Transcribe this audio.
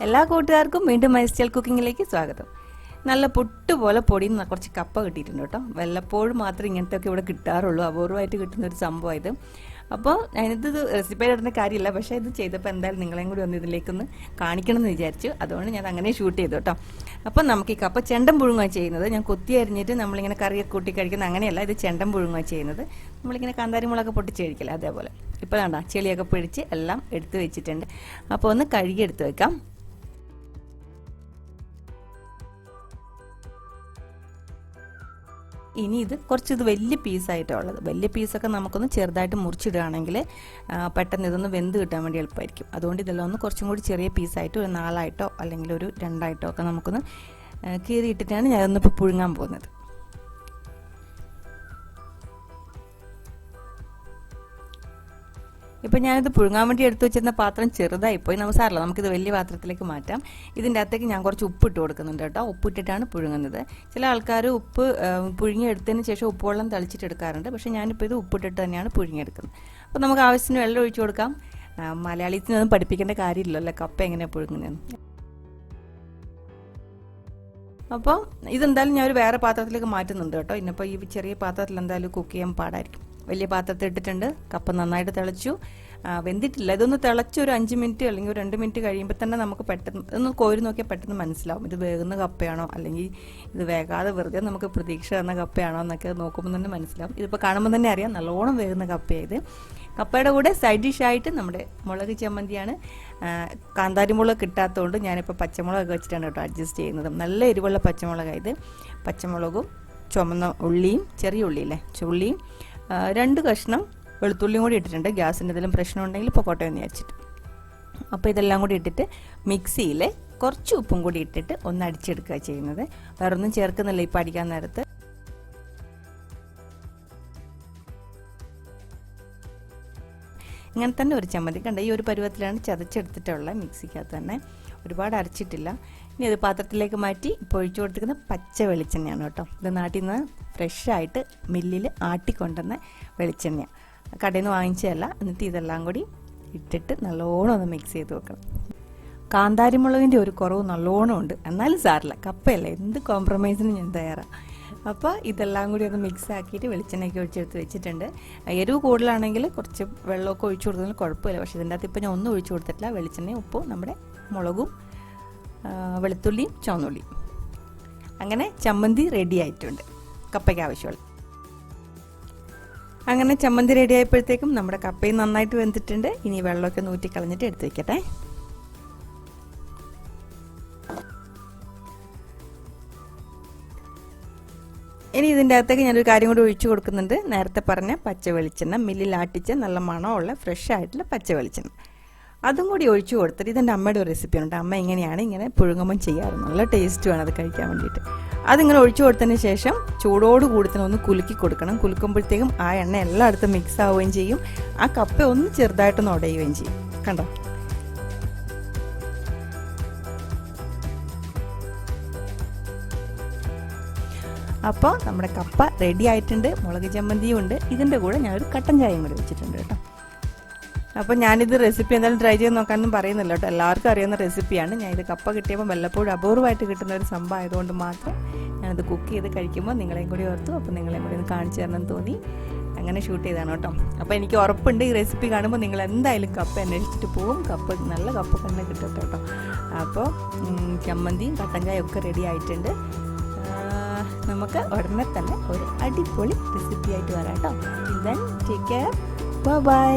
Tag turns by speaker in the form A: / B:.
A: എല്ലാ കൂട്ടുകാർക്കും വീണ്ടും മൈ സ്റ്റൈൽ കുക്കിങ്ങിലേക്ക് സ്വാഗതം. നല്ല പൊട്ടുപോലെ പൊടിയിൽ നിന്ന് കുറച്ച് കപ്പ കിട്ടിയിട്ടുണ്ട് കേട്ടോ. വല്ലപ്പോഴും മാത്രമേ ഇങ്ങനത്തെയൊക്കെ ഇവിടെ കിട്ടാറുള്ളൂ, അപൂർവമായിട്ട് കിട്ടുന്ന ഒരു സംഭവം ഇത്. അപ്പോൾ അതിനകത്ത് റെസിപ്പി ഇടുന്ന കാര്യമില്ല, പക്ഷേ ഇത് ചെയ്തപ്പോൾ എന്തായാലും നിങ്ങളെയും കൂടി ഒന്ന് ഇതിലേക്കൊന്ന് കാണിക്കണം എന്ന് വിചാരിച്ചു. അതുകൊണ്ട് ഞാൻ അങ്ങനെ ഷൂട്ട് ചെയ്തു കേട്ടോ. അപ്പം നമുക്ക് ഈ കപ്പ ചെണ്ടം പുഴുങ്ങുകയാണ് ചെയ്യുന്നത്. ഞാൻ കൊത്തി അരിഞ്ഞിട്ട് നമ്മളിങ്ങനെ കറിയൊക്കെ കൂട്ടി കഴിക്കുന്ന അങ്ങനെയല്ല, ഇത് ചെണ്ടം പുഴുങ്ങുകയാണ് ചെയ്യുന്നത്. നമ്മളിങ്ങനെ കാന്താരി മുളകൊക്കെ പൊട്ടിച്ച് കഴിക്കില്ല, അതേപോലെ. ഇപ്പോൾ വേണ്ട ചെളിയൊക്കെ പിടിച്ച് എല്ലാം എടുത്ത് വെച്ചിട്ടുണ്ട്. അപ്പോൾ ഒന്ന് കഴുകി എടുത്ത് വെക്കാം. ഇനി ഇത് വലിയ പീസായിട്ടുള്ളത്, വലിയ പീസൊക്കെ നമുക്കൊന്ന് ചെറുതായിട്ട് മുറിച്ചിടുകയാണെങ്കിൽ പെട്ടെന്ന് ഇതൊന്ന് വെന്ത് കിട്ടാൻ വേണ്ടി എളുപ്പമായിരിക്കും. അതുകൊണ്ട് ഇതെല്ലാം ഒന്ന് കുറച്ചും കൂടി ചെറിയ പീസായിട്ട് ഒരു 4 അല്ലെങ്കിൽ ഒരു 2 ഒക്കെ നമുക്കൊന്ന് കീറിയിട്ടിട്ടാണ് ഞാനൊന്നിപ്പോൾ പുഴുങ്ങാൻ പോകുന്നത്. ഇപ്പം ഞാനിത് പുഴുങ്ങാൻ വേണ്ടി എടുത്തു വെച്ചിരുന്ന പാത്രം ചെറുതായിപ്പോയി. സാരമില്ല, നമുക്കിത് വലിയ പാത്രത്തിലേക്ക് മാറ്റാം. ഇതിൻ്റെ അകത്തേക്ക് ഞാൻ കുറച്ച് ഉപ്പിട്ട് കൊടുക്കുന്നുണ്ട് കേട്ടോ. ഉപ്പിട്ടിട്ടാണ് പുഴുങ്ങുന്നത്. ചില ആൾക്കാർ ഉപ്പ് പുഴുങ്ങിയെടുത്തതിന് ശേഷം ഉപ്പുവെള്ളം തളിച്ചിട്ട് എടുക്കാറുണ്ട്. പക്ഷേ ഞാനിപ്പോൾ ഇത് ഉപ്പിട്ടിട്ട് തന്നെയാണ് പുഴുങ്ങിയെടുക്കുന്നത്. അപ്പോൾ നമുക്ക് ആവശ്യത്തിന് വെള്ളം ഒഴിച്ചു കൊടുക്കാം. മലയാളീസിനൊന്നും പഠിപ്പിക്കേണ്ട കാര്യമില്ലല്ലോ കപ്പ എങ്ങനെയാണ് പുഴുങ്ങുന്നതെന്ന്. അപ്പോൾ ഇതെന്തായാലും ഞാൻ ഒരു വേറെ പാത്രത്തിലേക്ക് മാറ്റുന്നുണ്ട് കേട്ടോ. ഇന്നിപ്പോൾ ഈ ചെറിയ പാത്രത്തിൽ എന്തായാലും കുക്ക് ചെയ്യാൻ പാടായിരിക്കും. വലിയ പാത്രത്തിൽ ഇട്ടിട്ടുണ്ട്. കപ്പ നന്നായിട്ട് തിളച്ചു, വെന്തിട്ടില്ല. ഇതൊന്ന് തിളച്ച് ഒരു 5 മിനിറ്റ് അല്ലെങ്കിൽ ഒരു 2 മിനിറ്റ് കഴിയുമ്പോൾ തന്നെ നമുക്ക് പെട്ടെന്ന് ഒന്ന് കോരി നോക്കിയാൽ പെട്ടെന്ന് മനസ്സിലാവും ഇത് വേകുന്ന കപ്പയാണോ അല്ലെങ്കിൽ ഇത് വേകാതെ വെറുതെ നമുക്ക് പ്രതീക്ഷ തന്ന കപ്പയാണോ എന്നൊക്കെ നോക്കുമ്പോൾ തന്നെ മനസ്സിലാവും. ഇതിപ്പോൾ കാണുമ്പോൾ തന്നെ അറിയാം നല്ലോണം വേകുന്ന കപ്പയായത്. കപ്പയുടെ കൂടെ സൈഡ് ഡിഷായിട്ട് നമ്മുടെ മുളക് ചമ്മന്തിയാണ്. കാന്താരി മുളക് കിട്ടാത്തതുകൊണ്ട് ഞാനിപ്പോൾ പച്ചമുളകൊക്കെ വെച്ചിട്ടാണ് കേട്ടോ അഡ്ജസ്റ്റ് ചെയ്യുന്നത്. നല്ല എരിവുള്ള പച്ചമുളകായത്. പച്ചമുളകും ചുമന്ന ഉള്ളിയും, ചെറിയ ഉള്ളിയില്ലേ, ഉള്ളിയും 2 കഷ്ണം വെളുത്തുള്ളിയും കൂടി ഇട്ടിട്ടുണ്ട്. ഗ്യാസിൻ്റെ എന്തെങ്കിലും പ്രശ്നം ഉണ്ടെങ്കിൽ പൊക്കോട്ടെ എന്ന് വിചാരിച്ചിട്ട്. അപ്പോൾ ഇതെല്ലാം കൂടി ഇട്ടിട്ട് മിക്സിയിൽ കുറച്ച് ഉപ്പും കൂടി ഇട്ടിട്ട് ഒന്ന് അടിച്ചെടുക്കുക ചെയ്യുന്നത്. വേറൊന്നും ചേർക്കുന്നില്ല ഇപ്പോൾ അടിക്കാൻ നേരത്ത്. ഇങ്ങനെ തന്നെ ഒരു ചമ്മന്തി കണ്ട ഈ ഒരു പരുവത്തിലാണ് ചതച്ചെടുത്തിട്ടുള്ളത്. മിക്സിക്കകത്ത് തന്നെ ഒരുപാട് അരച്ചിട്ടില്ല. ഇനി അത് പാത്രത്തിലേക്ക് മാറ്റി ഇപ്പോൾ ഒഴിച്ചു കൊടുത്തിരിക്കുന്ന പച്ച വെളിച്ചെണ്ണയാണ് കേട്ടോ. ഇത് നാട്ടിൽ നിന്ന് ഫ്രഷായിട്ട് മില്ലിൽ ആട്ടിക്കൊണ്ടുവന്ന വെളിച്ചെണ്ണയാണ്, കടയിൽ നിന്ന് വാങ്ങിച്ചതല്ല. എന്നിട്ട് ഇതെല്ലാം കൂടി ഇട്ടിട്ട് നല്ലോണം ഒന്ന് മിക്സ് ചെയ്ത് വെക്കണം. കാന്താരിമുളകിൻ്റെ ഒരു കുറവ് നല്ലോണം ഉണ്ട്, എന്നാലും സാരില്ല, കപ്പയല്ല, എന്ത് കോംപ്രമൈസിനും ഞാൻ തയ്യാറാണ്. അപ്പോൾ ഇതെല്ലാം കൂടി ഒന്ന് മിക്സ് ആക്കിയിട്ട് വെളിച്ചെണ്ണയൊക്കെ ഒഴിച്ചെടുത്ത് വെച്ചിട്ടുണ്ട്. എരിവ് കൂടുതലാണെങ്കിൽ കുറച്ച് വെള്ളമൊക്കെ ഒഴിച്ചു കൊടുക്കുന്നതിൽ കുഴപ്പമില്ല. പക്ഷേ ഇതിൻ്റെ അകത്ത് ഇപ്പോൾ ഞാൻ ഒന്നും ഒഴിച്ചു കൊടുത്തിട്ടില്ല. വെളിച്ചെണ്ണയും ഉപ്പും നമ്മുടെ മുളകും വെളുത്തുള്ളിയും ചുവന്നുള്ളിയും. അങ്ങനെ ചമ്മന്തി റെഡി ആയിട്ടുണ്ട്, കപ്പയ്ക്ക് ആവശ്യമുള്ള. അങ്ങനെ ചമ്മന്തി റെഡി ആയപ്പോഴത്തേക്കും നമ്മുടെ കപ്പയും നന്നായിട്ട് വെന്തിട്ടുണ്ട്. ഇനി വെള്ളമൊക്കെ നൂറ്റി കളഞ്ഞിട്ട് എടുത്ത് വയ്ക്കട്ടെ. ഇനി ഇതിൻ്റെ അകത്തേക്ക് ഞാനൊരു കാര്യം കൂടി ഒഴിച്ചു കൊടുക്കുന്നുണ്ട്. നേരത്തെ പറഞ്ഞ പച്ച വെളിച്ചെണ്ണ, മില്ലിൽ ആട്ടിച്ച നല്ല മണമുള്ള ഫ്രഷ് ആയിട്ടുള്ള പച്ച വെളിച്ചെണ്ണ, അതും കൂടി ഒഴിച്ചു കൊടുത്തിട്ട്. ഇതെൻ്റെ അമ്മയുടെ ഒരു റെസിപ്പിയുണ്ട്. അമ്മ ഇങ്ങനെ പുഴുങ്ങുമ്പം ചെയ്യാറ്, നല്ല ടേസ്റ്റുമാണ് അത് കഴിക്കാൻ വേണ്ടിയിട്ട്. അതിങ്ങനെ ഒഴിച്ചു കൊടുത്തതിന് ശേഷം ചൂടോട് കൂടി തന്നെ ഒന്ന് കുലുക്കി കൊടുക്കണം. കുലുക്കുമ്പോഴത്തേക്കും ആ എണ്ണ എല്ലായിടത്തും മിക്സ് ആവുകയും ചെയ്യും. ആ കപ്പ ഒന്ന് ചെറുതായിട്ടൊന്ന് ഉടയുകയും ചെയ്യും. കണ്ടോ? അപ്പോൾ നമ്മുടെ കപ്പ റെഡി ആയിട്ടുണ്ട്. മുളക് ചമ്മന്തിയും ഉണ്ട്. ഇതിൻ്റെ കൂടെ ഞാനൊരു കട്ടൻ ചായയും കൂടി വെച്ചിട്ടുണ്ട് കേട്ടോ. അപ്പോൾ ഞാനിത് റെസിപ്പി എന്തായാലും ട്രൈ ചെയ്ത് നോക്കാനൊന്നും പറയുന്നില്ല കേട്ടോ, എല്ലാവർക്കും അറിയുന്ന റെസിപ്പിയാണ്. ഞാനിത് കപ്പ കിട്ടിയപ്പോൾ വല്ലപ്പോഴും അപൂർവമായിട്ട് കിട്ടുന്ന ഒരു സംഭവം ആയതുകൊണ്ട് മാത്രം ഞാനത് കുക്ക് ചെയ്ത് കഴിക്കുമ്പോൾ നിങ്ങളെയും കൂടി ഓർത്തു. അപ്പോൾ നിങ്ങളെയും കൂടി ഒന്ന് കാണിച്ചു തരണമെന്ന് തോന്നി, അങ്ങനെ ഷൂട്ട് ചെയ്താണ് കേട്ടോ. അപ്പോൾ എനിക്ക് ഉറപ്പുണ്ട് ഈ റെസിപ്പി കാണുമ്പോൾ നിങ്ങൾ എന്തായാലും കപ്പ അന്വേഷിച്ചിട്ട് പോകും. കപ്പ നല്ല കപ്പ തന്നെ കിട്ടും കേട്ടോ. അപ്പോൾ ചമ്മന്തിയും കട്ടൻ ചായയും ഒക്കെ റെഡി ആയിട്ടുണ്ട്. നമുക്ക് ഉടനെ തന്നെ ഒരു അടിപൊളി റെസിപ്പി ആയിട്ട് വരാം കേട്ടോ. Then take care, bye bye.